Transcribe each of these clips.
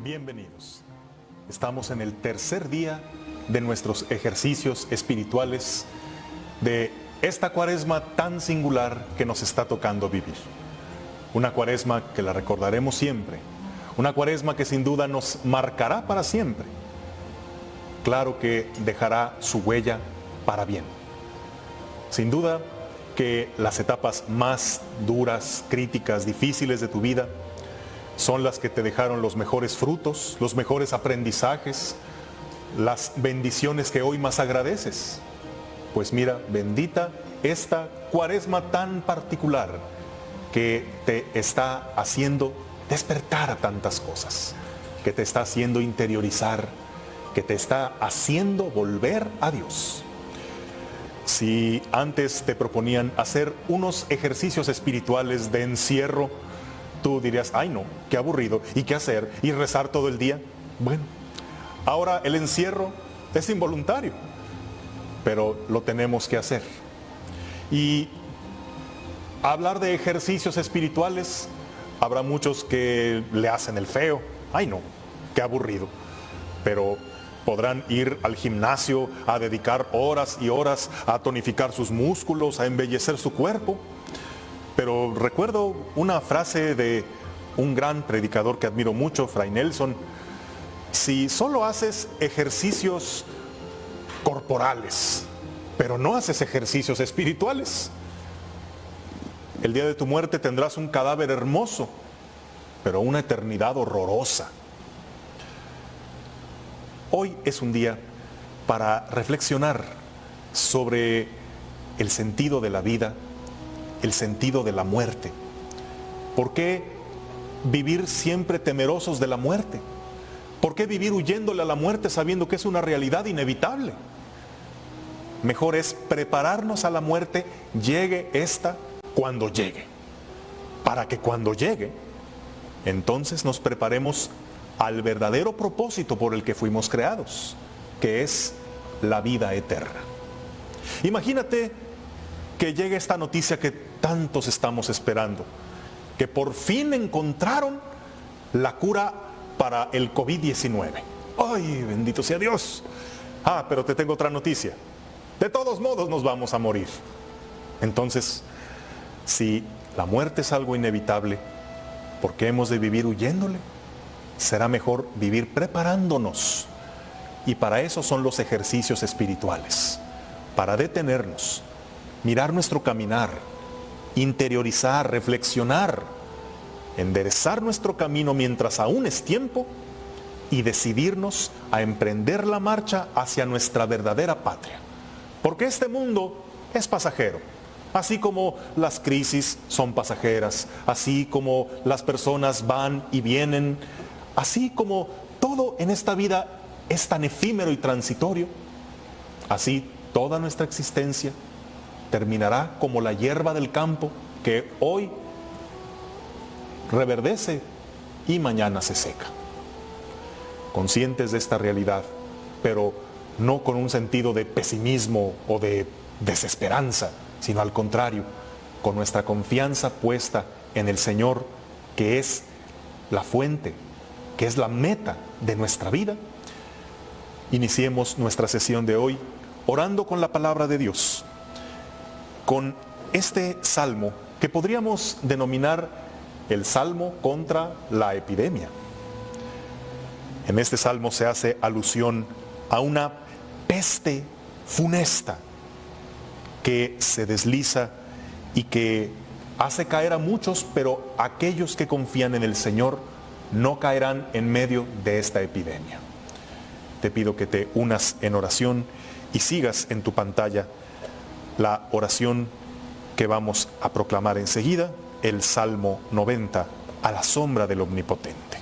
Bienvenidos. Estamos en el tercer día de nuestros ejercicios espirituales de esta cuaresma tan singular que nos está tocando vivir. Una cuaresma que la recordaremos siempre. Una cuaresma que sin duda nos marcará para siempre. Claro que dejará su huella para bien. Sin duda que las etapas más duras, críticas, difíciles de tu vida son las que te dejaron los mejores frutos, los mejores aprendizajes, las bendiciones que hoy más agradeces. Pues mira, bendita esta cuaresma tan particular que te está haciendo despertar a tantas cosas, que te está haciendo interiorizar, que te está haciendo volver a Dios. Si antes te proponían hacer unos ejercicios espirituales de encierro, tú dirías, ay no, qué aburrido, ¿y qué hacer? ¿Y rezar todo el día? Bueno, ahora el encierro es involuntario, pero lo tenemos que hacer. Y hablar de ejercicios espirituales, habrá muchos que le hacen el feo, ay no, qué aburrido, pero podrán ir al gimnasio a dedicar horas y horas a tonificar sus músculos, a embellecer su cuerpo. Pero recuerdo una frase de un gran predicador que admiro mucho, Fray Nelson: si solo haces ejercicios corporales, pero no haces ejercicios espirituales, el día de tu muerte tendrás un cadáver hermoso, pero una eternidad horrorosa. Hoy es un día para reflexionar sobre el sentido de la vida, el sentido de la muerte. ¿Por qué vivir siempre temerosos de la muerte? ¿Por qué vivir huyéndole a la muerte sabiendo que es una realidad inevitable? Mejor es prepararnos a la muerte, llegue esta cuando llegue, para que cuando llegue, entonces nos preparemos al verdadero propósito por el que fuimos creados, que es la vida eterna. Imagínate que llegue esta noticia que tantos estamos esperando, que por fin encontraron la cura para el COVID-19. ¡Ay, bendito sea Dios! Pero te tengo otra noticia. De todos modos nos vamos a morir. Entonces, si la muerte es algo inevitable, ¿por qué hemos de vivir huyéndole? Será mejor vivir preparándonos. Y para eso son los ejercicios espirituales. Para detenernos, mirar nuestro caminar, interiorizar, reflexionar, enderezar nuestro camino mientras aún es tiempo y decidirnos a emprender la marcha hacia nuestra verdadera patria. Porque este mundo es pasajero, así como las crisis son pasajeras, así como las personas van y vienen, así como todo en esta vida es tan efímero y transitorio, así toda nuestra existencia terminará como la hierba del campo que hoy reverdece y mañana se seca. Conscientes de esta realidad, pero no con un sentido de pesimismo o de desesperanza, sino al contrario, con nuestra confianza puesta en el Señor, que es la fuente, que es la meta de nuestra vida, iniciemos nuestra sesión de hoy orando con la palabra de Dios, con este salmo que podríamos denominar el salmo contra la epidemia. En este salmo se hace alusión a una peste funesta que se desliza y que hace caer a muchos, pero aquellos que confían en el Señor no caerán en medio de esta epidemia. Te pido que te unas en oración y sigas en tu pantalla la oración que vamos a proclamar enseguida, el Salmo 90, a la sombra del Omnipotente.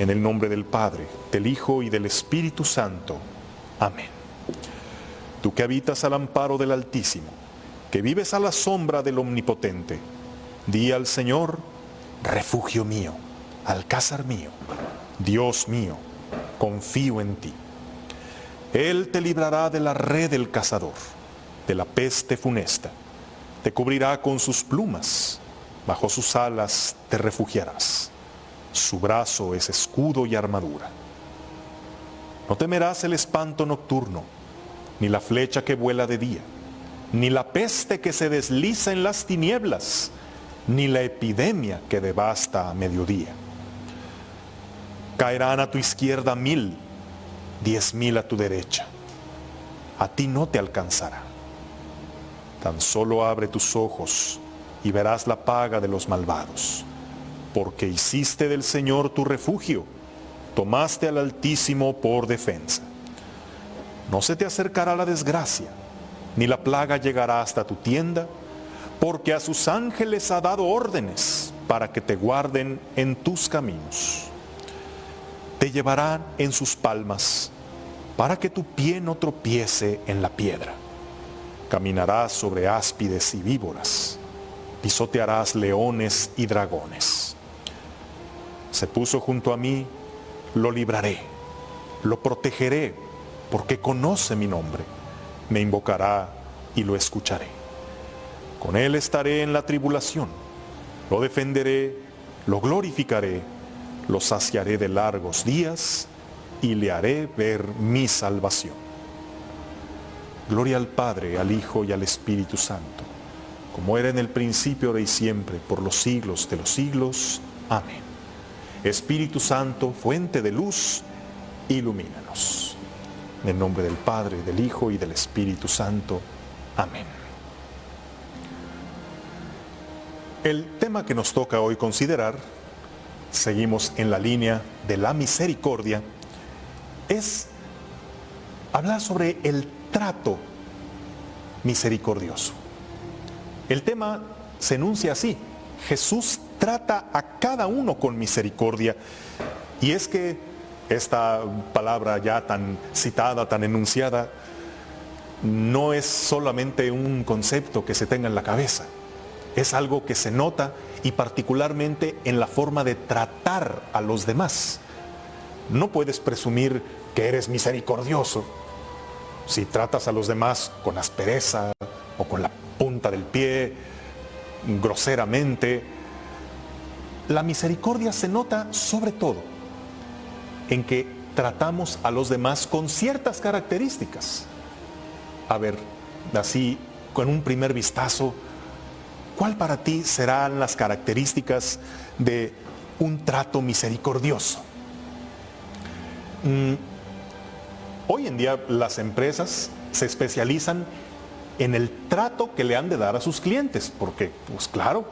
En el nombre del Padre, del Hijo y del Espíritu Santo. Amén. Tú que habitas al amparo del Altísimo, que vives a la sombra del Omnipotente, di al Señor, refugio mío, alcázar mío, Dios mío, confío en ti. Él te librará de la red del cazador, de la peste funesta. Te cubrirá con sus plumas, bajo sus alas te refugiarás. Su brazo es escudo y armadura. No temerás el espanto nocturno, ni la flecha que vuela de día, ni la peste que se desliza en las tinieblas, ni la epidemia que devasta a mediodía. Caerán a tu izquierda 1000, 10.000 a tu derecha. A ti no te alcanzará. Tan solo abre tus ojos y verás la paga de los malvados, porque hiciste del Señor tu refugio, tomaste al Altísimo por defensa. No se te acercará la desgracia, ni la plaga llegará hasta tu tienda, porque a sus ángeles ha dado órdenes para que te guarden en tus caminos. Te llevarán en sus palmas, para que tu pie no tropiece en la piedra. Caminarás sobre áspides y víboras, pisotearás leones y dragones. Se puso junto a mí, lo libraré, lo protegeré, porque conoce mi nombre. Me invocará y lo escucharé. Con él estaré en la tribulación, lo defenderé, lo glorificaré, lo saciaré de largos días y le haré ver mi salvación. Gloria al Padre, al Hijo y al Espíritu Santo, como era en el principio, ahora y siempre, por los siglos de los siglos. Amén. Espíritu Santo, fuente de luz, ilumínanos. En el nombre del Padre, del Hijo y del Espíritu Santo. Amén. El tema que nos toca hoy considerar, seguimos en la línea de la misericordia, es hablar sobre el trato misericordioso. El tema se enuncia así: Jesús trata a cada uno con misericordia. Y es que esta palabra ya tan citada, tan enunciada, no es solamente un concepto que se tenga en la cabeza. Es algo que se nota, y particularmente en la forma de tratar a los demás. No puedes presumir que eres misericordioso si tratas a los demás con aspereza o con la punta del pie, groseramente. La misericordia se nota sobre todo en que tratamos a los demás con ciertas características. A ver, así con un primer vistazo, ¿cuál para ti serán las características de un trato misericordioso? Hoy en día las empresas se especializan en el trato que le han de dar a sus clientes, porque, pues claro,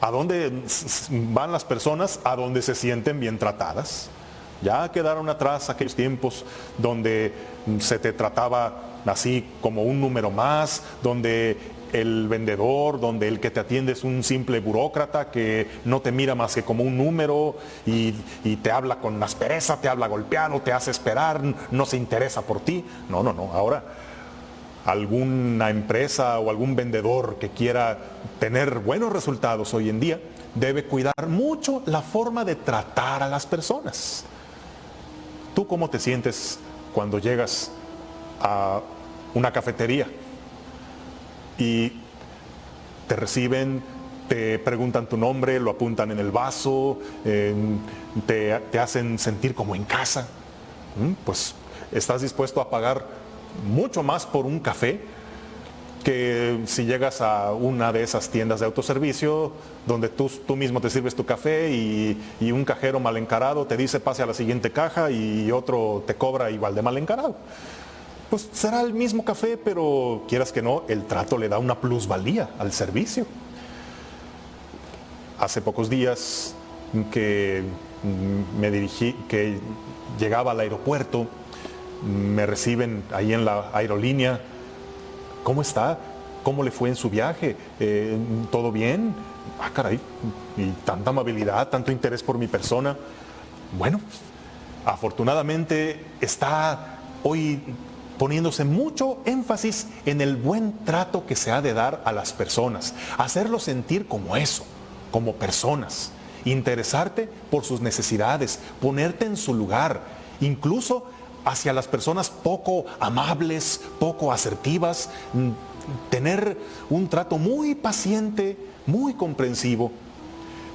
¿a dónde van las personas? A donde se sienten bien tratadas. Ya quedaron atrás aquellos tiempos donde se te trataba así como un número más, donde el vendedor, donde el que te atiende es un simple burócrata que no te mira más que como un número y te habla con aspereza, te habla golpeado, te hace esperar, no se interesa por ti. No. Ahora, alguna empresa o algún vendedor que quiera tener buenos resultados hoy en día debe cuidar mucho la forma de tratar a las personas. ¿Tú cómo te sientes cuando llegas a una cafetería y te reciben, te preguntan tu nombre, lo apuntan en el vaso, te hacen sentir como en casa? Pues estás dispuesto a pagar mucho más por un café que si llegas a una de esas tiendas de autoservicio donde tú mismo te sirves tu café y un cajero mal encarado te dice pase a la siguiente caja y otro te cobra igual de mal encarado. Pues será el mismo café, pero quieras que no, el trato le da una plusvalía al servicio. Hace pocos días que que llegaba al aeropuerto, me reciben ahí en la aerolínea. ¿Cómo está? ¿Cómo le fue en su viaje? ¿Todo bien? Ah, caray, y tanta amabilidad, tanto interés por mi persona. Bueno, afortunadamente está hoy poniéndose mucho énfasis en el buen trato que se ha de dar a las personas, hacerlos sentir como eso, como personas, interesarte por sus necesidades, ponerte en su lugar, incluso hacia las personas poco amables, poco asertivas, tener un trato muy paciente, muy comprensivo.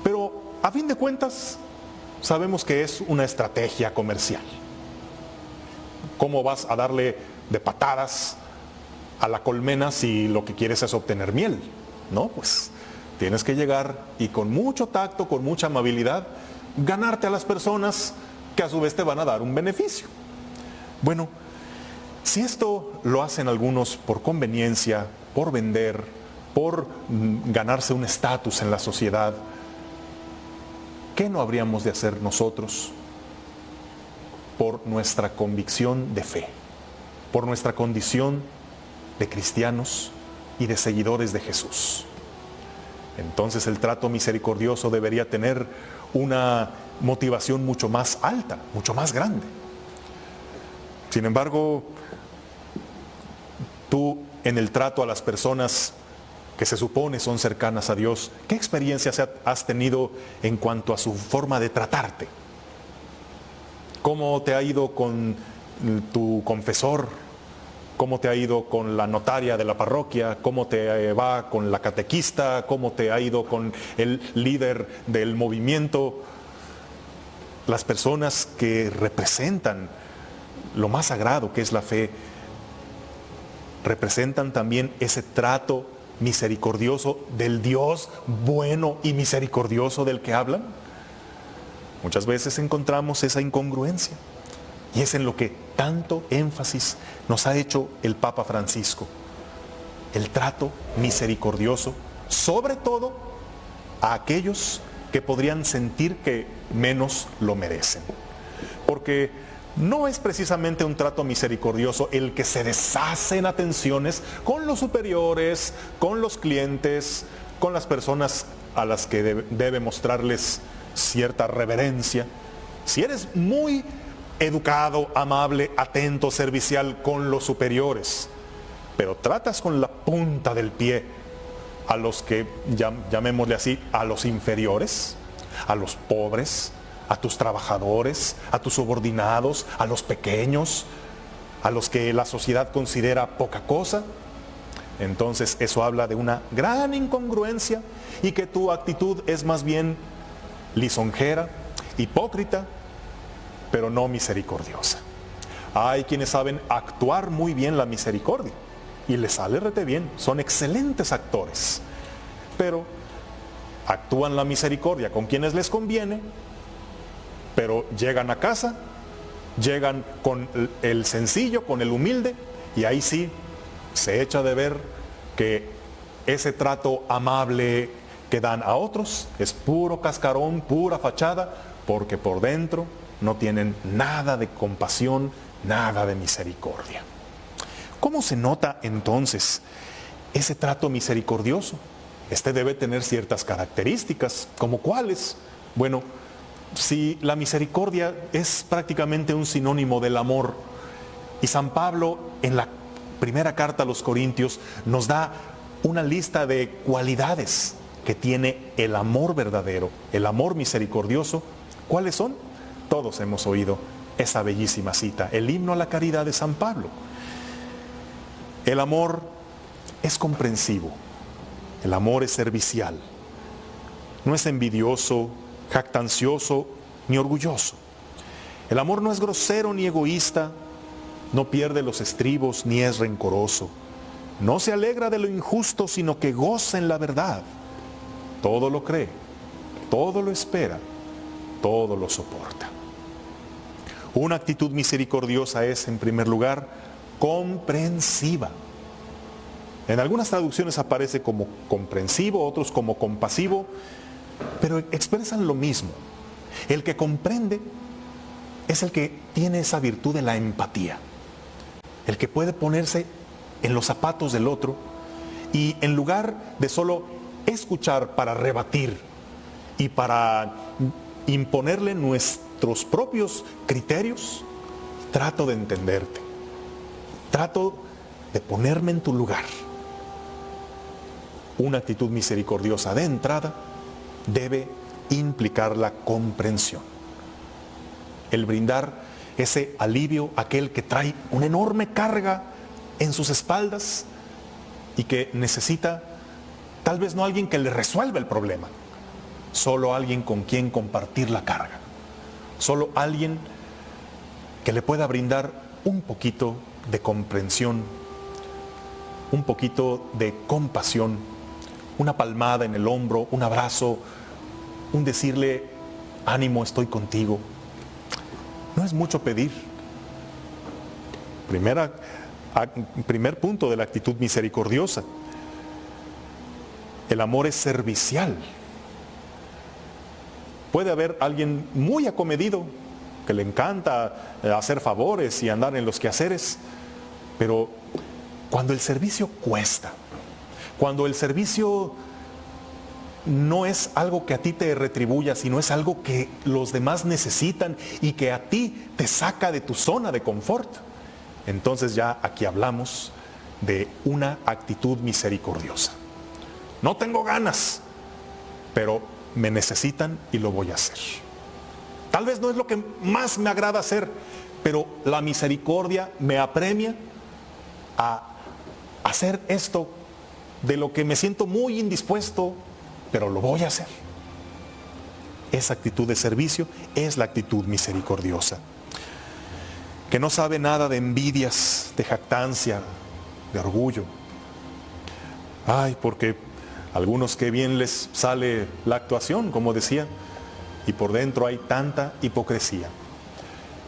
Pero a fin de cuentas, sabemos que es una estrategia comercial. ¿Cómo vas a darle de patadas a la colmena si lo que quieres es obtener miel? No, pues tienes que llegar y con mucho tacto, con mucha amabilidad, ganarte a las personas que a su vez te van a dar un beneficio. Bueno, si esto lo hacen algunos por conveniencia, por vender, por ganarse un estatus en la sociedad, ¿qué no habríamos de hacer nosotros por nuestra convicción de fe, por nuestra condición de cristianos y de seguidores de Jesús? Entonces el trato misericordioso debería tener una motivación mucho más alta, mucho más grande. Sin embargo, tú en el trato a las personas que se supone son cercanas a Dios, ¿qué experiencias has tenido en cuanto a su forma de tratarte? ¿Cómo te ha ido con tu confesor? ¿Cómo te ha ido con la notaria de la parroquia? ¿Cómo te va con la catequista? ¿Cómo te ha ido con el líder del movimiento? Las personas que representan lo más sagrado que es la fe, representan también ese trato misericordioso del Dios bueno y misericordioso del que hablan. Muchas veces encontramos esa incongruencia y es en lo que tanto énfasis nos ha hecho el Papa Francisco. El trato misericordioso, sobre todo a aquellos que podrían sentir que menos lo merecen. Porque no es precisamente un trato misericordioso el que se deshace en atenciones con los superiores, con los clientes, con las personas a las que debe mostrarles cierta reverencia. Si eres muy educado, amable, atento, servicial con los superiores, pero tratas con la punta del pie a los que, llamémosle así, a los inferiores, a los pobres, a tus trabajadores, a tus subordinados, a los pequeños, a los que la sociedad considera poca cosa, entonces eso habla de una gran incongruencia y que tu actitud es más bien lisonjera, hipócrita, pero no misericordiosa. Hay quienes saben actuar muy bien la misericordia y les sale rete bien, son excelentes actores, pero actúan la misericordia con quienes les conviene, pero llegan a casa, llegan con el sencillo, con el humilde, y ahí sí se echa de ver que ese trato amable que dan a otros es puro cascarón, pura fachada, porque por dentro no tienen nada de compasión, nada de misericordia. ¿Cómo se nota entonces ese trato misericordioso? Este debe tener ciertas características, ¿como cuáles? Bueno, si la misericordia es prácticamente un sinónimo del amor, y San Pablo en la primera carta a los Corintios nos da una lista de cualidades que tiene el amor verdadero, el amor misericordioso, ¿cuáles son? Todos hemos oído esa bellísima cita, el himno a la caridad de San Pablo. El amor es comprensivo, el amor es servicial, no es envidioso, jactancioso ni orgulloso. El amor no es grosero ni egoísta, no pierde los estribos ni es rencoroso. No se alegra de lo injusto, sino que goza en la verdad. Todo lo cree, todo lo espera, todo lo soporta. Una actitud misericordiosa es, en primer lugar, comprensiva. En algunas traducciones aparece como comprensivo, otros como compasivo, pero expresan lo mismo. El que comprende es el que tiene esa virtud de la empatía, el que puede ponerse en los zapatos del otro y en lugar de solo escuchar para rebatir y para imponerle nuestros propios criterios, trato de entenderte, trato de ponerme en tu lugar. Una actitud misericordiosa de entrada debe implicar la comprensión, el brindar ese alivio a aquel que trae una enorme carga en sus espaldas y que necesita tal vez no alguien que le resuelva el problema, solo alguien con quien compartir la carga. Solo alguien que le pueda brindar un poquito de comprensión, un poquito de compasión, una palmada en el hombro, un abrazo, un decirle, ánimo, estoy contigo. No es mucho pedir. Primer punto de la actitud misericordiosa. El amor es servicial. Puede haber alguien muy acomedido, que le encanta hacer favores y andar en los quehaceres, pero cuando el servicio cuesta, cuando el servicio no es algo que a ti te retribuya, sino es algo que los demás necesitan y que a ti te saca de tu zona de confort, entonces ya aquí hablamos de una actitud misericordiosa. No tengo ganas, pero me necesitan y lo voy a hacer. Tal vez no es lo que más me agrada hacer, pero la misericordia me apremia a hacer esto de lo que me siento muy indispuesto, pero lo voy a hacer. Esa actitud de servicio es la actitud misericordiosa, que no sabe nada de envidias, de jactancia, de orgullo. Ay, porque algunos que bien les sale la actuación, como decía, y por dentro hay tanta hipocresía.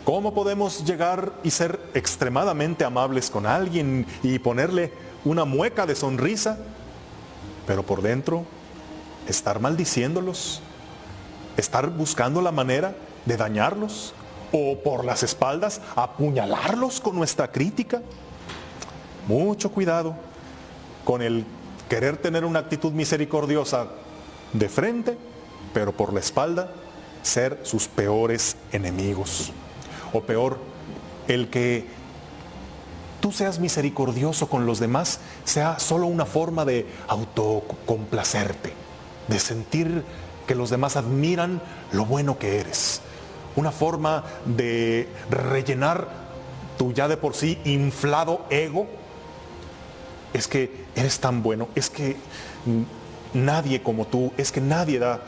¿Cómo podemos llegar y ser extremadamente amables con alguien y ponerle una mueca de sonrisa, pero por dentro estar maldiciéndolos, estar buscando la manera de dañarlos, o por las espaldas apuñalarlos con nuestra crítica? Mucho cuidado con el querer tener una actitud misericordiosa de frente, pero por la espalda ser sus peores enemigos. O peor, el que tú seas misericordioso con los demás sea solo una forma de autocomplacerte, de sentir que los demás admiran lo bueno que eres. Una forma de rellenar tu ya de por sí inflado ego. Es que eres tan bueno, es que nadie como tú, es que nadie da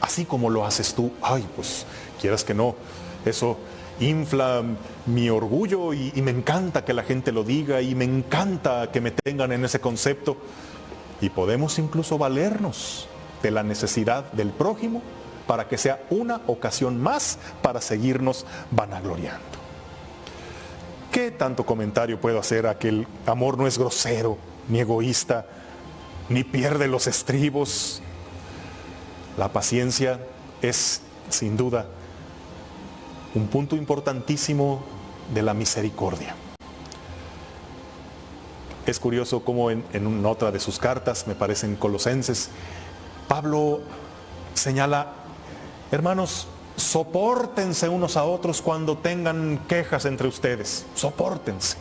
así como lo haces tú. Ay, pues quieras que no, eso infla mi orgullo y me encanta que la gente lo diga y me encanta que me tengan en ese concepto. Y podemos incluso valernos de la necesidad del prójimo para que sea una ocasión más para seguirnos vanagloriando. ¿Qué tanto comentario puedo hacer a que el amor no es grosero, ni egoísta, ni pierde los estribos? La paciencia es, sin duda, un punto importantísimo de la misericordia. Es curioso cómo en otra de sus cartas, me parece en Colosenses, Pablo señala, hermanos, sopórtense unos a otros cuando tengan quejas entre ustedes, sopórtense.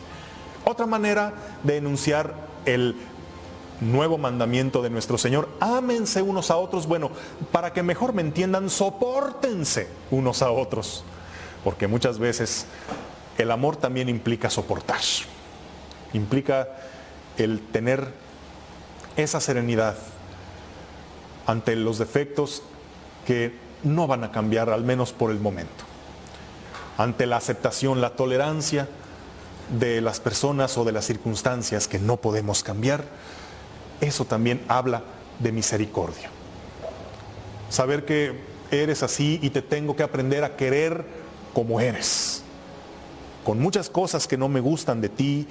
Otra manera de enunciar el nuevo mandamiento de nuestro Señor, ámense unos a otros, bueno, para que mejor me entiendan, sopórtense unos a otros, porque muchas veces el amor también implica soportar, implica el tener esa serenidad ante los defectos que no van a cambiar, al menos por el momento, ante la aceptación, la tolerancia de las personas o de las circunstancias que no podemos cambiar. Eso también habla de misericordia. Saber que eres así y te tengo que aprender a querer como eres, con muchas cosas que no me gustan de ti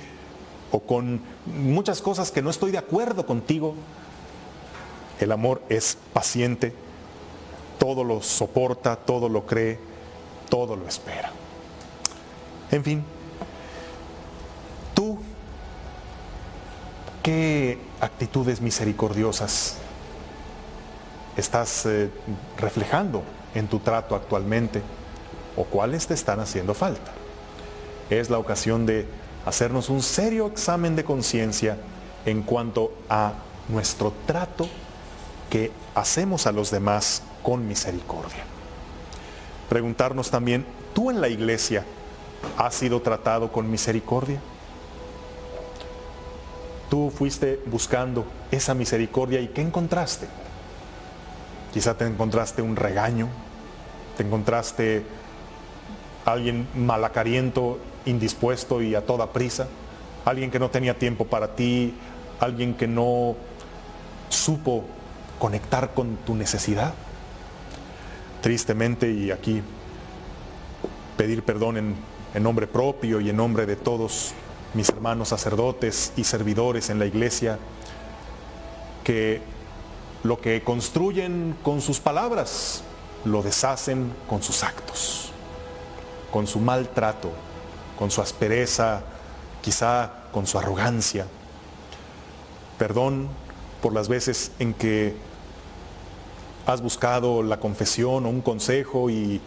o con muchas cosas que no estoy de acuerdo contigo. El amor es paciente, todo lo soporta, todo lo cree, todo lo espera. En fin, tú, ¿qué actitudes misericordiosas estás reflejando en tu trato actualmente? ¿O cuáles te están haciendo falta? Es la ocasión de hacernos un serio examen de conciencia en cuanto a nuestro trato que hacemos a los demás con misericordia. Preguntarnos también, ¿tú en la iglesia has sido tratado con misericordia? Tú fuiste buscando esa misericordia y ¿qué encontraste? Quizá te encontraste un regaño, te encontraste alguien malacariento, indispuesto y a toda prisa, alguien que no tenía tiempo para ti, alguien que no supo conectar con tu necesidad. Tristemente, y aquí pedir perdón en nombre propio y en nombre de todos mis hermanos sacerdotes y servidores en la iglesia, que lo que construyen con sus palabras lo deshacen con sus actos, con su maltrato, con su aspereza, quizá con su arrogancia. Perdón por las veces en que has buscado la confesión o un consejo y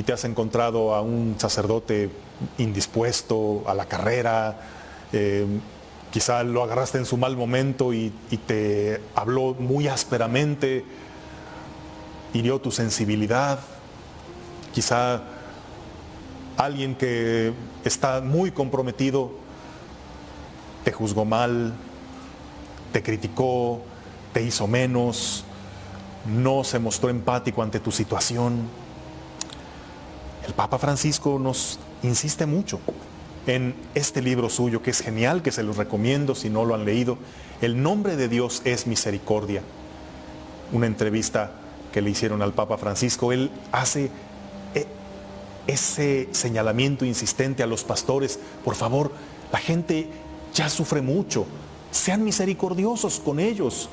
te has encontrado a un sacerdote indispuesto a la carrera, quizá lo agarraste en su mal momento y te habló muy ásperamente, hirió tu sensibilidad. Quizá alguien que está muy comprometido te juzgó mal, te criticó, te hizo menos, no se mostró empático ante tu situación. El Papa Francisco nos insiste mucho en este libro suyo, que es genial, que se los recomiendo si no lo han leído. El nombre de Dios es misericordia. Una entrevista que le hicieron al Papa Francisco, él hace ese señalamiento insistente a los pastores: por favor, la gente ya sufre mucho, sean misericordiosos con ellos,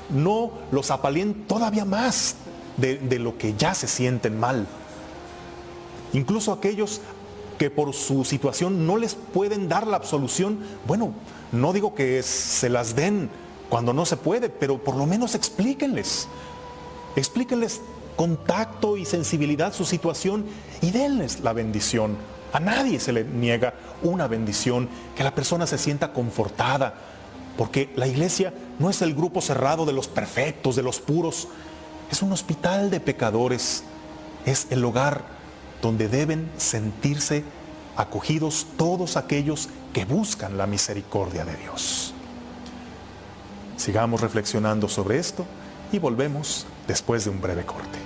no los apalien todavía más de lo que ya se sienten mal. Incluso aquellos que por su situación no les pueden dar la absolución, bueno, no digo que se las den cuando no se puede, pero por lo menos explíquenles con tacto y sensibilidad su situación y denles la bendición. A nadie se le niega una bendición, que la persona se sienta confortada, porque la iglesia no es el grupo cerrado de los perfectos, de los puros, es un hospital de pecadores, es el hogar donde deben sentirse acogidos todos aquellos que buscan la misericordia de Dios. Sigamos reflexionando sobre esto y volvemos después de un breve corte.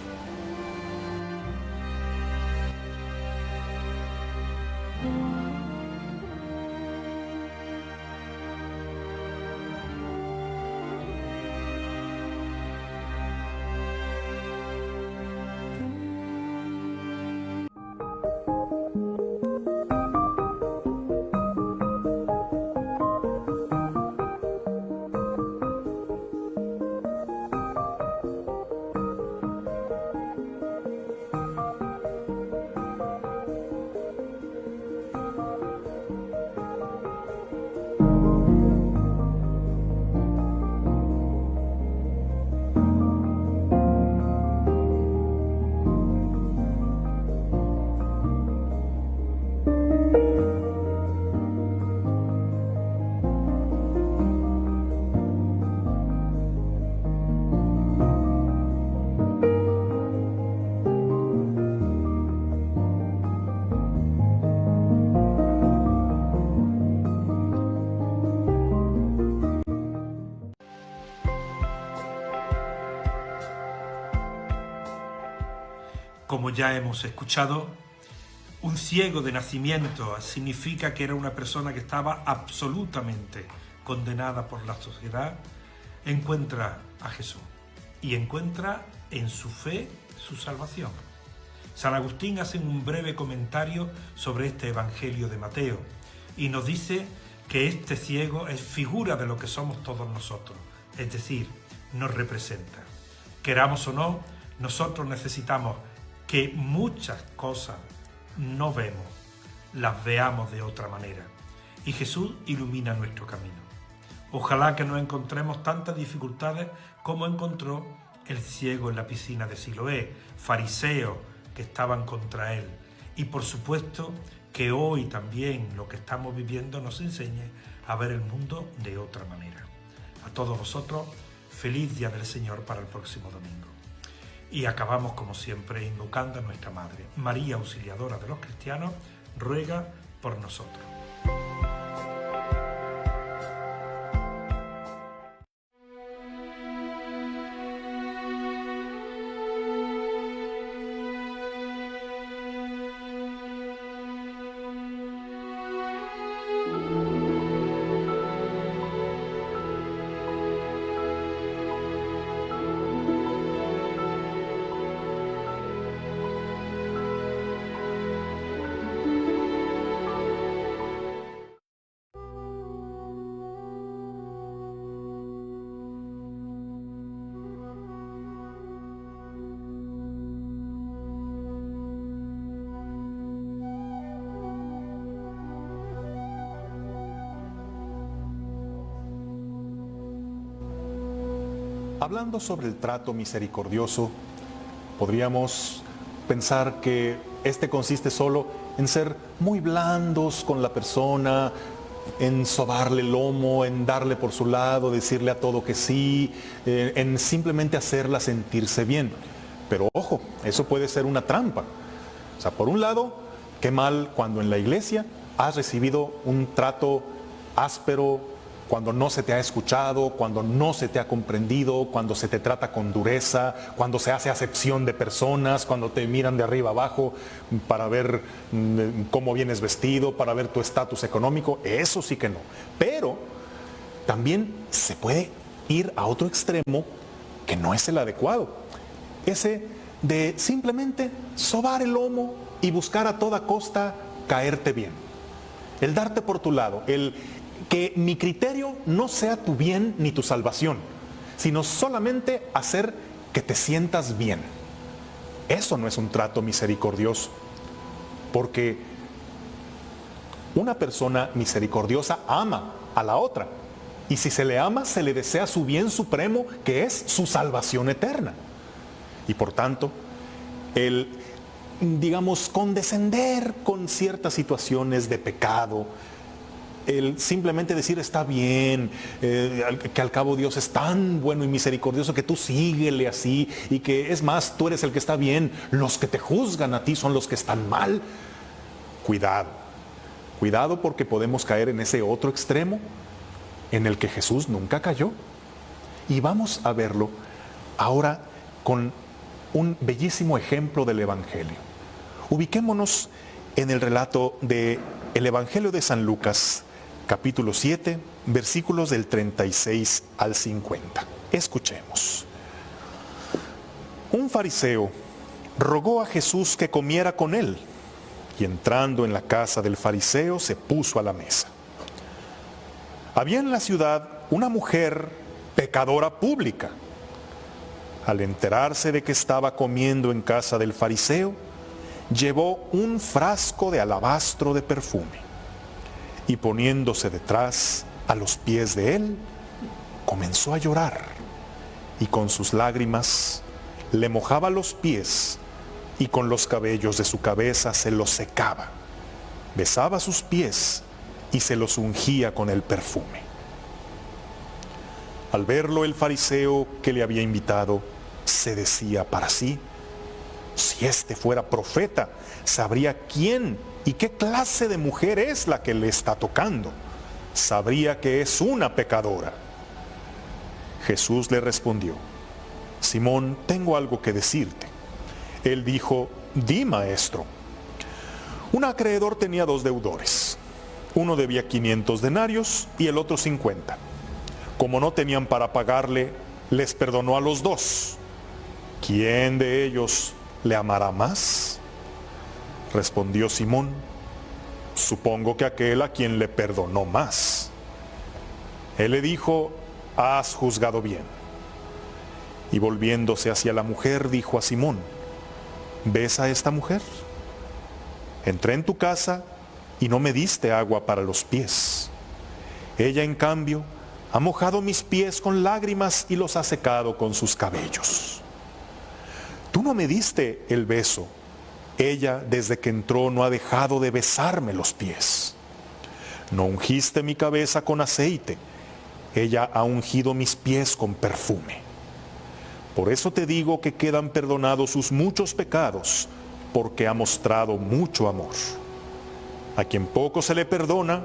Como ya hemos escuchado, un ciego de nacimiento significa que era una persona que estaba absolutamente condenada por la sociedad, encuentra a Jesús y encuentra en su fe su salvación. San Agustín hace un breve comentario sobre este Evangelio de Mateo y nos dice que este ciego es figura de lo que somos todos nosotros, es decir, nos representa. Queramos o no, nosotros necesitamos que muchas cosas no vemos, las veamos de otra manera. Y Jesús ilumina nuestro camino. Ojalá que no encontremos tantas dificultades como encontró el ciego en la piscina de Siloé, fariseos que estaban contra él. Y por supuesto que hoy también lo que estamos viviendo nos enseñe a ver el mundo de otra manera. A todos vosotros, feliz Día del Señor para el próximo domingo. Y acabamos, como siempre, invocando a nuestra Madre. María, Auxiliadora de los cristianos, ruega por nosotros. Hablando sobre el trato misericordioso, podríamos pensar que este consiste solo en ser muy blandos con la persona, en sobarle el lomo, en darle por su lado, decirle a todo que sí, en simplemente hacerla sentirse bien. Pero ojo, eso puede ser una trampa. O sea, por un lado, qué mal cuando en la iglesia has recibido un trato áspero, cuando no se te ha escuchado, cuando no se te ha comprendido, cuando se te trata con dureza, cuando se hace acepción de personas, cuando te miran de arriba abajo para ver cómo vienes vestido, para ver tu estatus económico, eso sí que no. Pero también se puede ir a otro extremo que no es el adecuado. Ese de simplemente sobar el lomo y buscar a toda costa caerte bien. El darte por tu lado, el que mi criterio no sea tu bien ni tu salvación, sino solamente hacer que te sientas bien. Eso no es un trato misericordioso, porque una persona misericordiosa ama a la otra, y si se le ama, se le desea su bien supremo, que es su salvación eterna. Y por tanto, el, digamos, condescender con ciertas situaciones de pecado, el simplemente decir está bien, que al cabo Dios es tan bueno y misericordioso que tú síguele así, y que es más, tú eres el que está bien, los que te juzgan a ti son los que están mal. Cuidado, cuidado, porque podemos caer en ese otro extremo en el que Jesús nunca cayó. Y vamos a verlo ahora con un bellísimo ejemplo del Evangelio. Ubiquémonos en el relato del Evangelio de San Lucas, capítulo 7, versículos del 36 al 50. Escuchemos. Un fariseo rogó a Jesús que comiera con él, y entrando en la casa del fariseo se puso a la mesa. Había en la ciudad una mujer pecadora pública. Al enterarse de que estaba comiendo en casa del fariseo, llevó un frasco de alabastro de perfume, y poniéndose detrás a los pies de él, comenzó a llorar, y con sus lágrimas le mojaba los pies, y con los cabellos de su cabeza se los secaba, besaba sus pies y se los ungía con el perfume. Al verlo el fariseo que le había invitado, se decía para sí: si este fuera profeta, sabría quién y qué clase de mujer es la que le está tocando. Sabría que es una pecadora. Jesús le respondió: Simón, tengo algo que decirte. Él dijo: di, maestro. Un acreedor tenía 2 deudores. Uno debía 500 denarios y el otro 50. Como no tenían para pagarle, les perdonó a los 2. ¿Quién de ellos le amará más? Respondió Simón: supongo que aquel a quien le perdonó más. Él le dijo: has juzgado bien. Y volviéndose hacia la mujer, dijo a Simón: ¿ves a esta mujer? Entré en tu casa y no me diste agua para los pies. Ella, en cambio, ha mojado mis pies con lágrimas y los ha secado con sus cabellos. Tú no me diste el beso. Ella, desde que entró, no ha dejado de besarme los pies. No ungiste mi cabeza con aceite. Ella ha ungido mis pies con perfume. Por eso te digo que quedan perdonados sus muchos pecados, porque ha mostrado mucho amor. A quien poco se le perdona,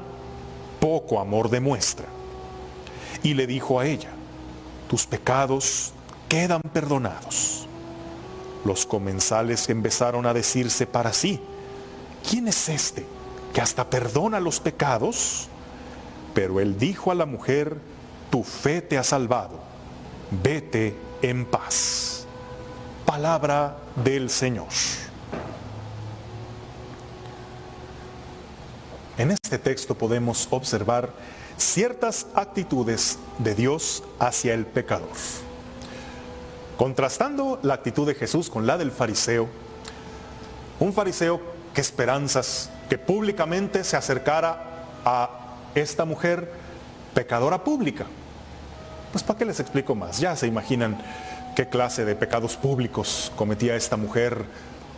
poco amor demuestra. Y le dijo a ella: tus pecados quedan perdonados. Los comensales empezaron a decirse para sí: ¿quién es este que hasta perdona los pecados? Pero él dijo a la mujer: tu fe te ha salvado, vete en paz. Palabra del Señor. En este texto podemos observar ciertas actitudes de Dios hacia el pecador. Contrastando la actitud de Jesús con la del fariseo, un fariseo que esperanzas que públicamente se acercara a esta mujer pecadora pública. pues ¿para qué les explico más? Ya se imaginan qué clase de pecados públicos cometía esta mujer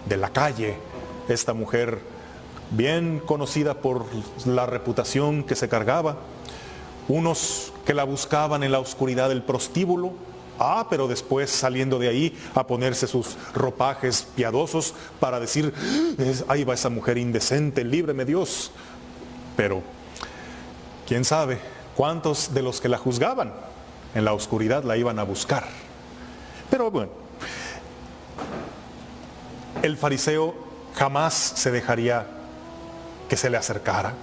de la calle, esta mujer bien conocida por la reputación que se cargaba, unos que la buscaban en la oscuridad del prostíbulo, pero después saliendo de ahí a ponerse sus ropajes piadosos para decir, ahí va esa mujer indecente, líbreme Dios. Pero, quién sabe cuántos de los que la juzgaban en la oscuridad la iban a buscar. Pero bueno, el fariseo jamás se dejaría que se le acercara,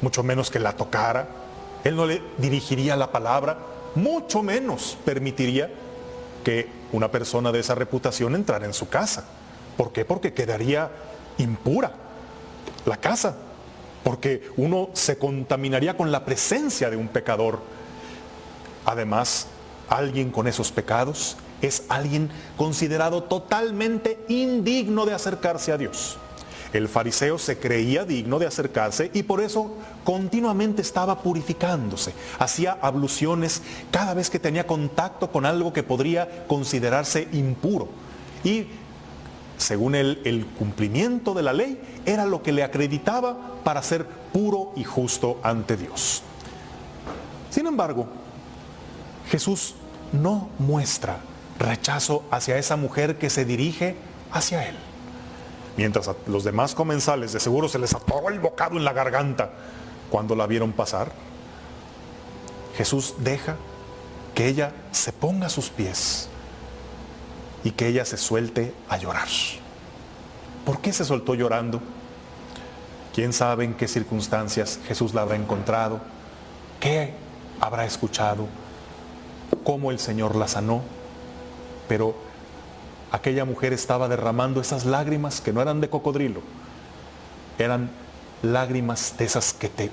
mucho menos que la tocara. Él no le dirigiría la palabra, mucho menos permitiría que una persona de esa reputación entrara en su casa. ¿Por qué? Porque quedaría impura la casa, porque uno se contaminaría con la presencia de un pecador. Además, alguien con esos pecados es alguien considerado totalmente indigno de acercarse a Dios. El fariseo se creía digno de acercarse y por eso continuamente estaba purificándose. Hacía abluciones cada vez que tenía contacto con algo que podría considerarse impuro. Y según él, el cumplimiento de la ley era lo que le acreditaba para ser puro y justo ante Dios. Sin embargo, Jesús no muestra rechazo hacia esa mujer que se dirige hacia él. Mientras a los demás comensales de seguro se les atoró el bocado en la garganta cuando la vieron pasar, Jesús deja que ella se ponga a sus pies y que ella se suelte a llorar. ¿Por qué se soltó llorando? ¿Quién sabe en qué circunstancias Jesús la habrá encontrado? ¿Qué habrá escuchado? ¿Cómo el Señor la sanó? Pero aquella mujer estaba derramando esas lágrimas que no eran de cocodrilo, eran lágrimas de esas que te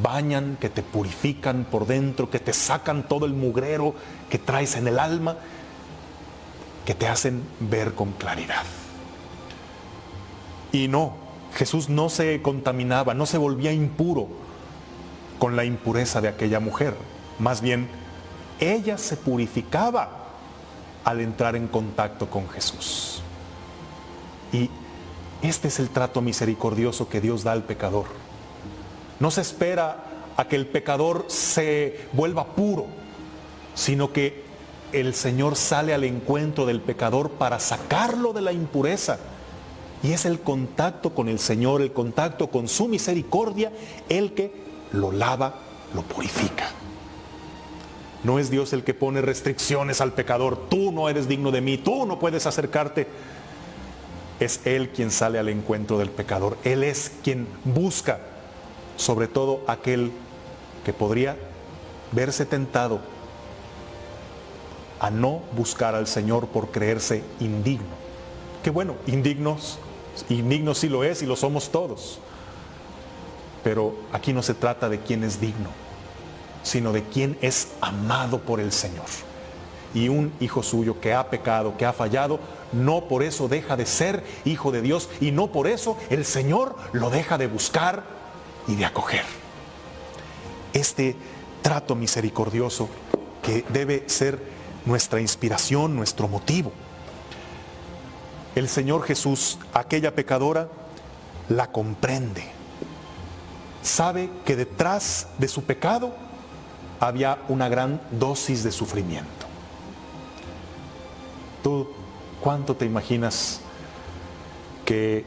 bañan, que te purifican por dentro, que te sacan todo el mugrero que traes en el alma, que te hacen ver con claridad. Y no, Jesús no se contaminaba, no se volvía impuro con la impureza de aquella mujer. Más bien, ella se purificaba al entrar en contacto con Jesús. Y este es el trato misericordioso que Dios da al pecador. No se espera a que el pecador se vuelva puro, sino que el Señor sale al encuentro del pecador para sacarlo de la impureza. Y es el contacto con el Señor, el contacto con su misericordia, el que lo lava, lo purifica. No es Dios el que pone restricciones al pecador. Tú no eres digno de mí, tú no puedes acercarte. Es Él quien sale al encuentro del pecador. Él es quien busca, sobre todo aquel que podría verse tentado a no buscar al Señor por creerse indigno. Que bueno, indignos sí lo es y lo somos todos. Pero aquí no se trata de quién es digno, sino de quién es amado por el Señor. Y un hijo suyo que ha pecado, que ha fallado, no por eso deja de ser hijo de Dios y no por eso el Señor lo deja de buscar y de acoger. Este trato misericordioso que debe ser nuestra inspiración, nuestro motivo. El Señor Jesús, aquella pecadora, la comprende. Sabe que detrás de su pecado había una gran dosis de sufrimiento. ¿Tú cuánto te imaginas que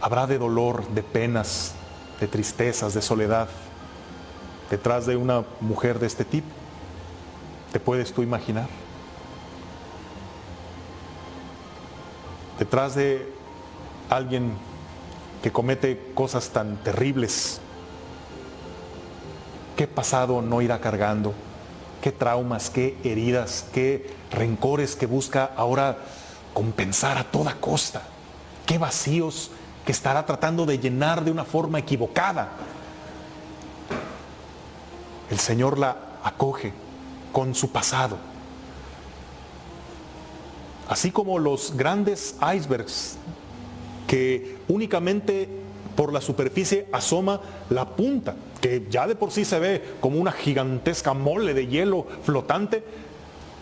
habrá de dolor, de penas, de tristezas, de soledad detrás de una mujer de este tipo? ¿Te puedes tú imaginar? Detrás de alguien que comete cosas tan terribles, ¿qué pasado no irá cargando? ¿Qué traumas, qué heridas, qué rencores que busca ahora compensar a toda costa? ¿Qué vacíos que estará tratando de llenar de una forma equivocada? El Señor la acoge con su pasado. Así como los grandes icebergs que únicamente Por la superficie asoma la punta, que ya de por sí se ve como una gigantesca mole de hielo flotante,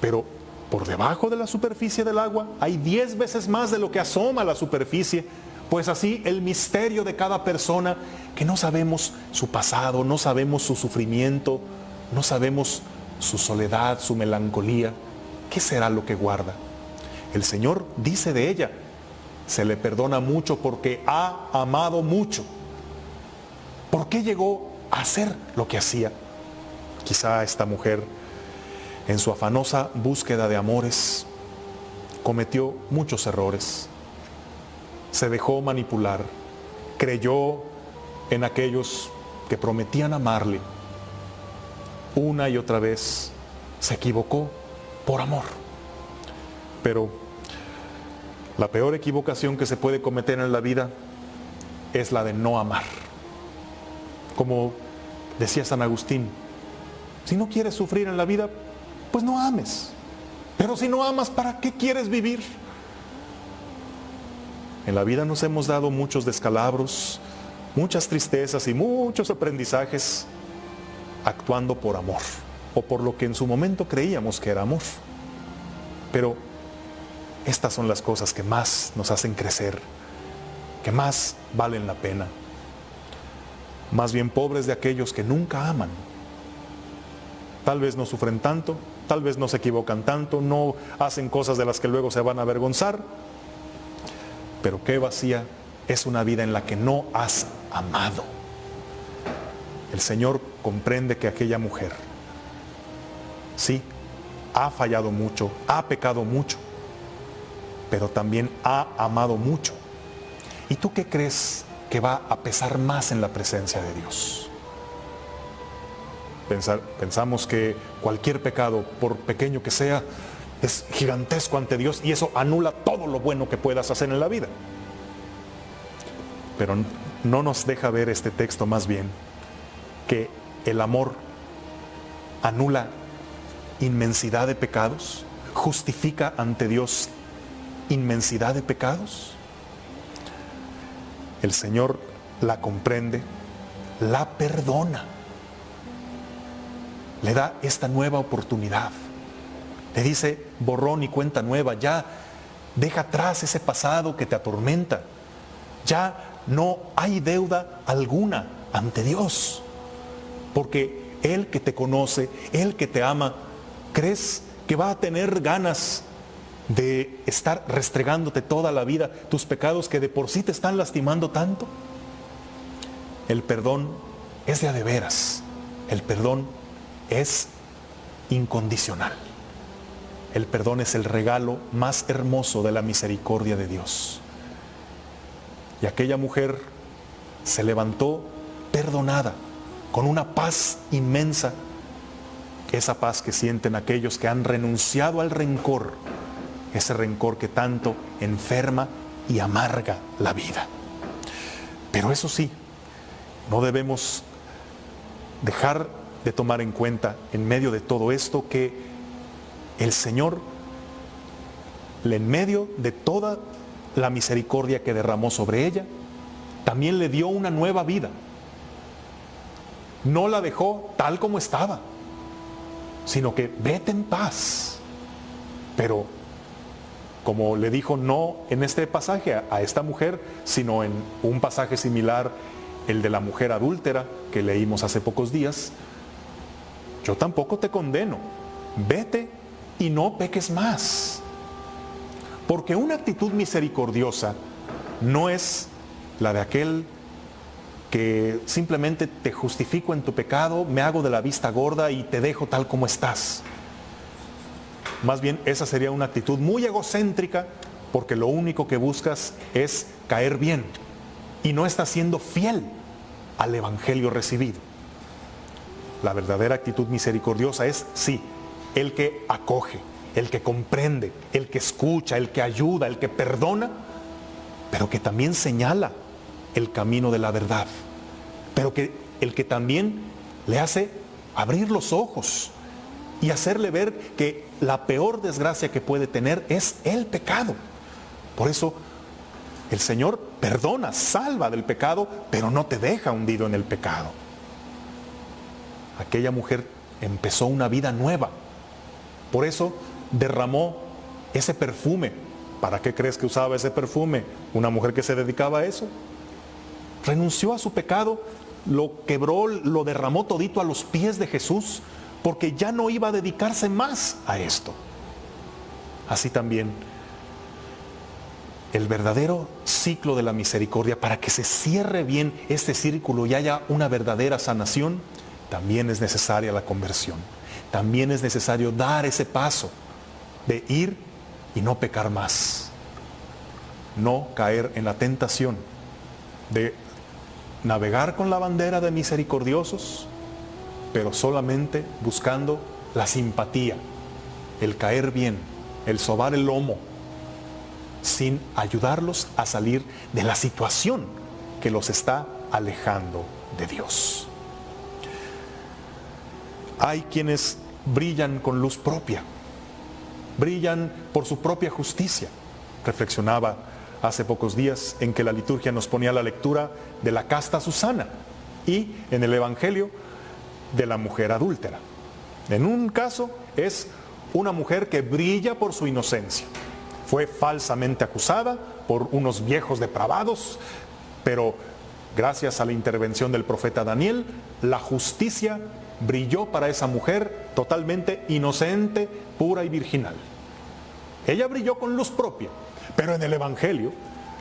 pero por debajo de la superficie del agua hay 10 veces más de lo que asoma a la superficie. Pues así el misterio de cada persona, que no sabemos su pasado, no sabemos su sufrimiento, no sabemos su soledad, su melancolía. ¿Qué será lo que guarda? El Señor dice de ella: se le perdona mucho porque ha amado mucho. ¿Por qué llegó a hacer lo que hacía? Quizá esta mujer, en su afanosa búsqueda de amores, cometió muchos errores. Se dejó manipular, creyó en aquellos que prometían amarle. Una y otra vez se equivocó por amor. Pero la peor equivocación que se puede cometer en la vida es la de no amar. Como decía San Agustín, si no quieres sufrir en la vida, pues no ames. Pero si no amas, ¿para qué quieres vivir? En la vida nos hemos dado muchos descalabros, muchas tristezas y muchos aprendizajes actuando por amor, o por lo que en su momento creíamos que era amor. Pero estas son las cosas que más nos hacen crecer, que más valen la pena. Más bien pobres de aquellos que nunca aman. Tal vez no sufren tanto, tal vez no se equivocan tanto, no hacen cosas de las que luego se van a avergonzar, pero qué vacía es una vida en la que no has amado. El Señor comprende que aquella mujer, sí, ha fallado mucho, ha pecado mucho, pero también ha amado mucho. ¿Y tú qué crees que va a pesar más en la presencia de Dios? Pensamos que cualquier pecado, por pequeño que sea, es gigantesco ante Dios y eso anula todo lo bueno que puedas hacer en la vida. Pero no nos deja ver este texto más bien que el amor anula inmensidad de pecados, justifica ante Dios inmensidad de pecados. El Señor la comprende, la perdona, le da esta nueva oportunidad. Le dice: borrón y cuenta nueva, ya deja atrás ese pasado que te atormenta. Ya no hay deuda alguna ante Dios, porque Él que te conoce, Él que te ama, ¿crees que va a tener ganas de estar restregándote toda la vida tus pecados que de por sí te están lastimando tanto? El perdón es de a de veras. El perdón es incondicional. El perdón es el regalo más hermoso de la misericordia de Dios. Y aquella mujer se levantó perdonada, con una paz inmensa, esa paz que sienten aquellos que han renunciado al rencor, ese rencor que tanto enferma y amarga la vida. Pero eso sí, no debemos dejar de tomar en cuenta en medio de todo esto que el Señor, en medio de toda la misericordia que derramó sobre ella, también le dio una nueva vida. No la dejó tal como estaba, sino que vete en paz. Pero como le dijo no en este pasaje a esta mujer, sino en un pasaje similar, el de la mujer adúltera que leímos hace pocos días: yo tampoco te condeno, vete y no peques más. Porque una actitud misericordiosa no es la de aquel que simplemente te justifico en tu pecado, me hago de la vista gorda y te dejo tal como estás. Más bien esa sería una actitud muy egocéntrica, porque lo único que buscas es caer bien y no estás siendo fiel al evangelio recibido. La verdadera actitud misericordiosa es, sí, el que acoge, el que comprende, el que escucha, el que ayuda, el que perdona, pero que también señala el camino de la verdad, pero que el que también le hace abrir los ojos y hacerle ver que la peor desgracia que puede tener es el pecado. Por eso El Señor perdona, salva del pecado, pero no te deja hundido en el pecado. Aquella mujer empezó una vida nueva. Por eso derramó ese perfume. ¿Para qué crees que usaba ese perfume? Una mujer que se dedicaba a eso. Renunció a su pecado, lo quebró, lo derramó todito a los pies de Jesús, porque ya no iba a dedicarse más a esto. Así también, el verdadero ciclo de la misericordia, para que se cierre bien este círculo y haya una verdadera sanación, también es necesaria la conversión. También es necesario dar ese paso de ir y no pecar más. No caer en la tentación de navegar con la bandera de misericordiosos, pero solamente buscando la simpatía, el caer bien, el sobar el lomo, sin ayudarlos a salir de la situación que los está alejando de Dios. Hay quienes brillan con luz propia, brillan por su propia justicia. Reflexionaba hace pocos días en que la liturgia nos ponía la lectura de la casta Susana y en el Evangelio de la mujer adúltera. En un caso es una mujer que brilla por su inocencia. Fue falsamente acusada por unos viejos depravados, pero gracias a la intervención del profeta Daniel, la justicia brilló para esa mujer totalmente inocente, pura y virginal. Ella brilló con luz propia, pero en el Evangelio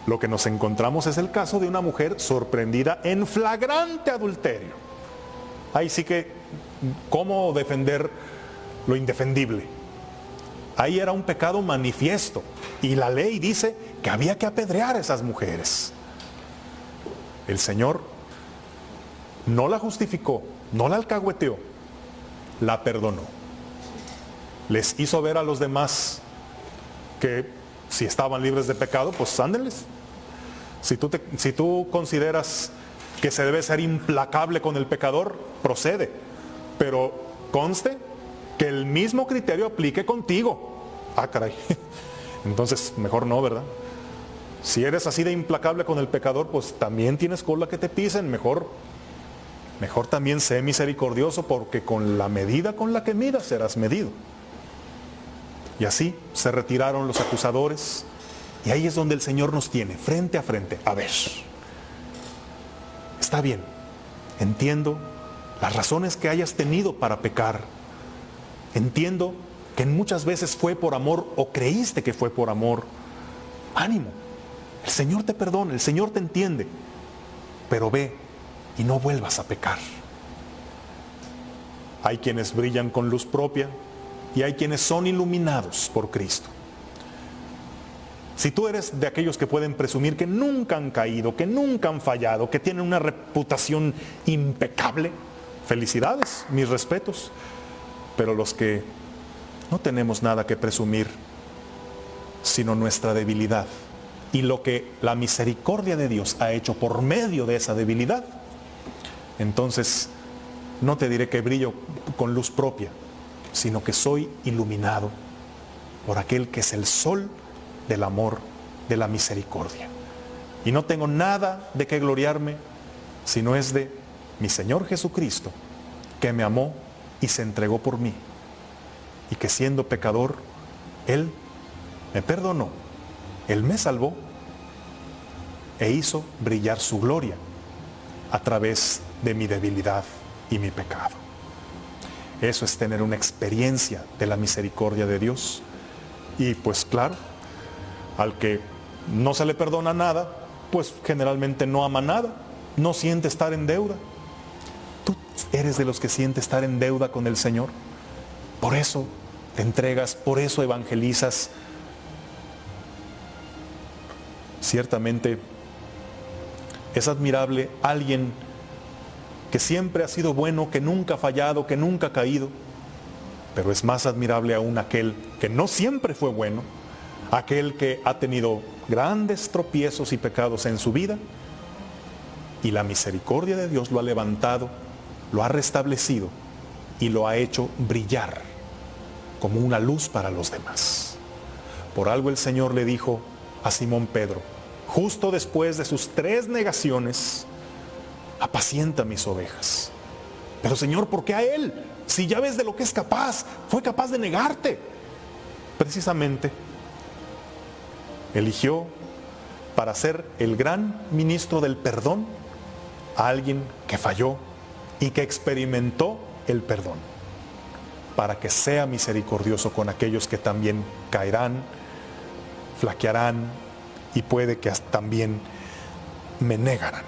lo que nos encontramos es el caso de una mujer sorprendida en flagrante adulterio. Ahí sí que, ¿cómo defender lo indefendible? Ahí era un pecado manifiesto y la ley dice que había que apedrear a esas mujeres. El Señor no la justificó, no la alcahueteó, la perdonó. Les hizo ver a los demás que si estaban libres de pecado, pues ándenles. Si tú consideras que se debe ser implacable con el pecador, procede. Pero conste que el mismo criterio aplique contigo. Ah, caray. Entonces, mejor no, ¿verdad? Si eres así de implacable con el pecador, pues también tienes cola que te pisen. Mejor también sé misericordioso, porque con la medida con la que midas serás medido. Y así se retiraron los acusadores. Y ahí es donde el Señor nos tiene, frente a frente. A ver, está bien, entiendo las razones que hayas tenido para pecar. Entiendo que muchas veces fue por amor o creíste que fue por amor. Ánimo, el Señor te perdona, el Señor te entiende. Pero ve y no vuelvas a pecar. Hay quienes brillan con luz propia y hay quienes son iluminados por Cristo. Si tú eres de aquellos que pueden presumir que nunca han caído, que nunca han fallado, que tienen una reputación impecable, felicidades, mis respetos. Pero los que no tenemos nada que presumir, sino nuestra debilidad y lo que la misericordia de Dios ha hecho por medio de esa debilidad, entonces no te diré que brillo con luz propia, sino que soy iluminado por aquel que es el sol del amor, de la misericordia. Y no tengo nada de qué gloriarme, sino es de mi Señor Jesucristo, que me amó y se entregó por mí, y que siendo pecador, Él me perdonó, Él me salvó e hizo brillar su gloria a través de mi debilidad y mi pecado. Eso es tener una experiencia de la misericordia de Dios. Y pues claro, al que no se le perdona nada, pues generalmente no ama nada, no siente estar en deuda. Tú eres de los que siente estar en deuda con el Señor. Por eso te entregas, por eso evangelizas. Ciertamente es admirable alguien que siempre ha sido bueno, que nunca ha fallado, que nunca ha caído. Pero es más admirable aún aquel que no siempre fue bueno, aquel que ha tenido grandes tropiezos y pecados en su vida, y la misericordia de Dios lo ha levantado, lo ha restablecido y lo ha hecho brillar como una luz para los demás. Por algo el Señor le dijo a Simón Pedro: justo después de sus 3 negaciones, apacienta mis ovejas. Pero Señor, ¿por qué a él? Si ya ves de lo que es capaz, fue capaz de negarte. Precisamente, eligió para ser el gran ministro del perdón a alguien que falló y que experimentó el perdón, para que sea misericordioso con aquellos que también caerán, flaquearán y puede que también me negarán.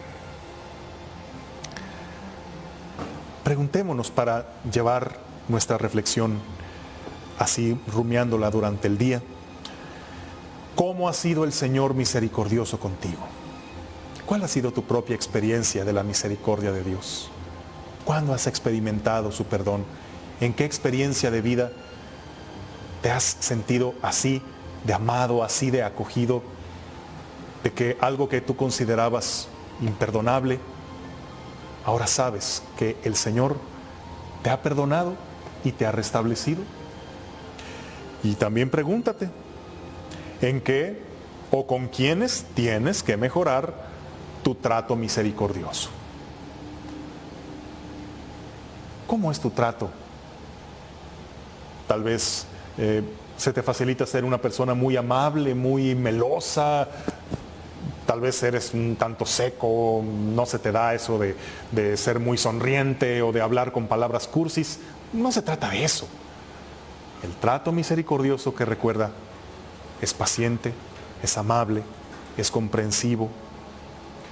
Preguntémonos para llevar nuestra reflexión así rumiándola durante el día. ¿Cómo ha sido el Señor misericordioso contigo? ¿Cuál ha sido tu propia experiencia de la misericordia de Dios? ¿Cuándo has experimentado su perdón? ¿En qué experiencia de vida te has sentido así de amado, así de acogido, de que algo que tú considerabas imperdonable, ahora sabes que el Señor te ha perdonado y te ha restablecido? Y también pregúntate, ¿en qué o con quiénes tienes que mejorar tu trato misericordioso? ¿Cómo es tu trato? Tal vez se te facilita ser una persona muy amable, muy melosa. Tal vez eres un tanto seco, no se te da eso de ser muy sonriente o de hablar con palabras cursis. No se trata de eso. El trato misericordioso, que recuerda, es paciente, es amable, es comprensivo,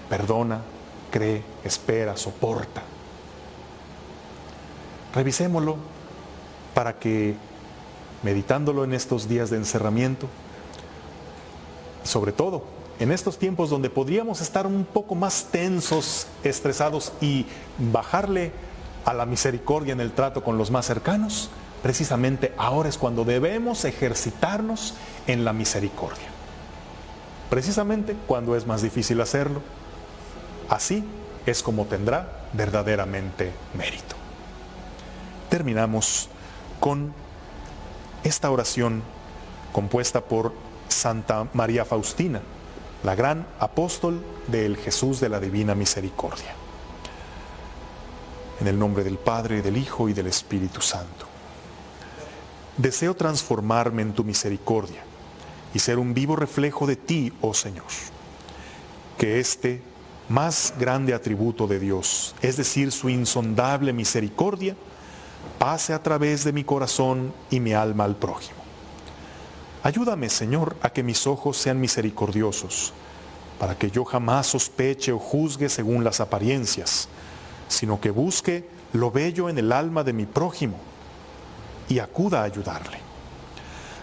perdona, cree, espera, soporta. Revisémoslo para que, meditándolo en estos días de encerramiento, sobre todo en estos tiempos donde podríamos estar un poco más tensos, estresados y bajarle a la misericordia en el trato con los más cercanos, precisamente ahora es cuando debemos ejercitarnos en la misericordia. Precisamente cuando es más difícil hacerlo, así es como tendrá verdaderamente mérito. Terminamos con esta oración compuesta por Santa María Faustina, la gran apóstol del Jesús de la Divina Misericordia. En el nombre del Padre, del Hijo y del Espíritu Santo. Deseo transformarme en tu misericordia y ser un vivo reflejo de ti, oh Señor. Que este más grande atributo de Dios, es decir, su insondable misericordia, pase a través de mi corazón y mi alma al prójimo. Ayúdame, Señor, a que mis ojos sean misericordiosos, para que yo jamás sospeche o juzgue según las apariencias, sino que busque lo bello en el alma de mi prójimo y acuda a ayudarle.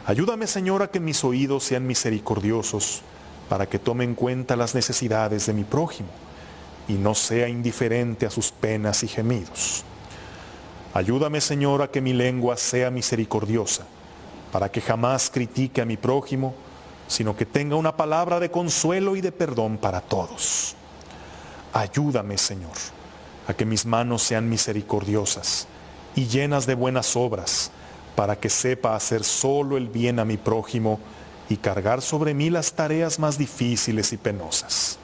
Ayúdame, Señor, a que mis oídos sean misericordiosos, para que tome en cuenta las necesidades de mi prójimo y no sea indiferente a sus penas y gemidos. Ayúdame, Señor, a que mi lengua sea misericordiosa, para que jamás critique a mi prójimo, sino que tenga una palabra de consuelo y de perdón para todos. Ayúdame, Señor, a que mis manos sean misericordiosas y llenas de buenas obras, para que sepa hacer solo el bien a mi prójimo y cargar sobre mí las tareas más difíciles y penosas.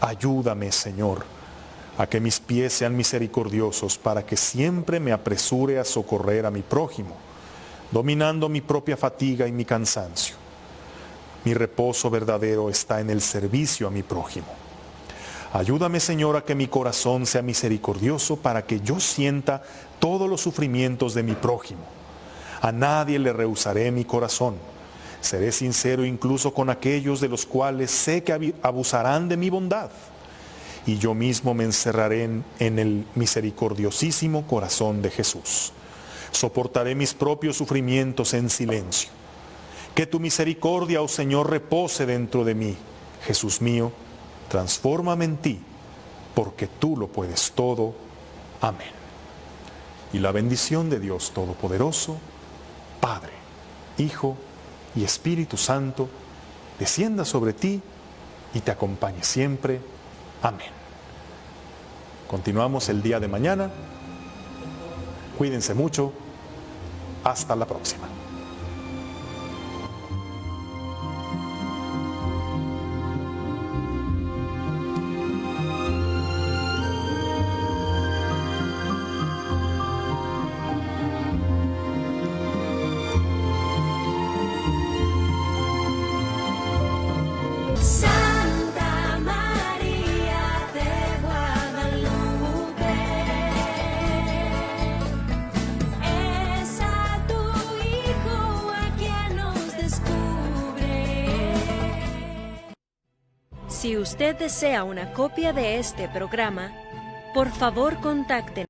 Ayúdame, Señor, a que mis pies sean misericordiosos, para que siempre me apresure a socorrer a mi prójimo, dominando mi propia fatiga y mi cansancio. Mi reposo verdadero está en el servicio a mi prójimo. Ayúdame, Señor, a que mi corazón sea misericordioso, para que yo sienta todos los sufrimientos de mi prójimo. A nadie le rehusaré mi corazón. Seré sincero incluso con aquellos de los cuales sé que abusarán de mi bondad. Y yo mismo me encerraré en el misericordiosísimo corazón de Jesús. Soportaré mis propios sufrimientos en silencio. Que tu misericordia, oh Señor, repose dentro de mí. Jesús mío, transfórmame en ti, porque tú lo puedes todo. Amén. Y la bendición de Dios Todopoderoso, Padre, Hijo y Espíritu Santo, descienda sobre ti y te acompañe siempre. Amén. Continuamos el día de mañana. Cuídense mucho. Hasta la próxima. Si usted desea una copia de este programa, por favor contacten